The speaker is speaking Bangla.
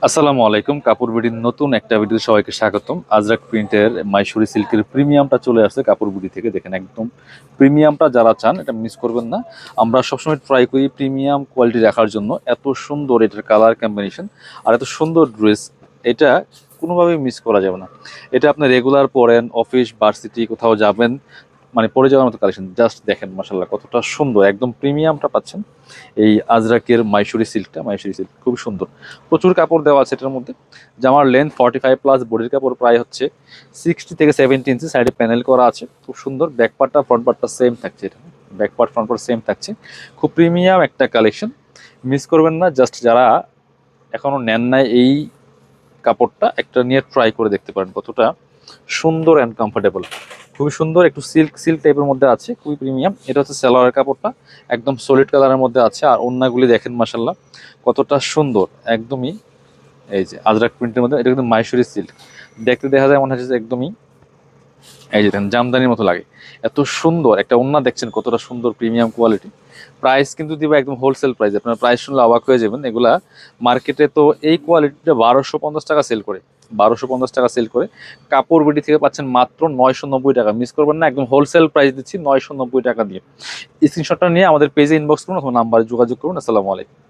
আসসালামু আলাইকুম। কাপড় বিডির নতুন একটা ভিডিও সবাইকে স্বাগতম। আজরাক প্রিন্টের মাইসুরি সিল্কের প্রিমিয়ামটা চলে আসছে কাপড় বিডি থেকে। দেখেন একদম প্রিমিয়ামটা যারা চান এটা মিস করবেন না। আমরা সবসময় ট্রাই করি প্রিমিয়াম কোয়ালিটি রাখার জন্য। এত সুন্দর এটার কালার কম্বিনেশন আর এত সুন্দর ড্রেস, এটা কোনোভাবেই মিস করা যাবে না। এটা আপনি রেগুলার পরেন, অফিস ভার্সিটি কোথাও যাবেন, মানে পরে যাওয়ার মতো কালেকশন। জাস্ট দেখেন মাশাআল্লাহ কতটা সুন্দর, একদম প্রিমিয়ামটা পাচ্ছেন। এই আজরাকের মাইসুরি সিল্ক খুব সুন্দর, প্রচুর কাপড় দেওয়া আছে এটার মধ্যে। জামার লেন্থ 45+, বডির কাপড় প্রায় হচ্ছে 60 থেকে 70 ইঞ্চি, সাইডে প্যানেল করা আছে খুব সুন্দর। ব্যাক পার্টটা ফ্রন্ট পার্টটা সেম থাকছে, এটা back part front part same থাকছে। খুব প্রিমিয়াম একটা কালেকশন, মিস করবেন না। জাস্ট যারা এখনো নেন নাই এই কাপড়টা, একটা নিয়ে ট্রাই করে দেখতে পারেন কতটা সুন্দর অ্যান্ড কমফোর্টেবল। খুবই সুন্দর, একটু সিল্ক সিল্ক টাইপের মধ্যে আছে, খুবই প্রিমিয়াম। এটা হচ্ছে সালোয়ারের কাপড়টা, একদম সলিড কালারের মধ্যে আছে। আর ওড়নাগুলি দেখেন মাসাল্লাহ কতটা সুন্দর, একদমই এই যে আজরাক প্রিন্টের মধ্যে। এটা কিন্তু মাইসুরি সিল্ক, দেখতে দেখা যায় মনে হচ্ছে যে একদমই এই যে দেখেন জামদানির মতো লাগে। এত সুন্দর একটা ওড়না, দেখছেন কতটা সুন্দর প্রিমিয়াম কোয়ালিটি। প্রাইস কিন্তু দিবা একদম হোলসেল প্রাইস, আপনার প্রাইস শুনলে অবাক হয়ে যাবেন। এগুলা মার্কেটে তো এই কোয়ালিটিটা 1250 টাকা সেল করে, 1250 টাকা সেল করে। কাপড় বিডি থেকে পাচ্ছেন মাত্র 990 টাকা। মিস করবেন না, একদম হোলসেল প্রাইস দিচ্ছি 990 টাকা দিয়ে। স্ক্রিনশটটা নিয়ে আমাদের পেজে ইনবক্স করুন অথবা নাম্বারে যোগাযোগ করুন। আসসালামু আলাইকুম।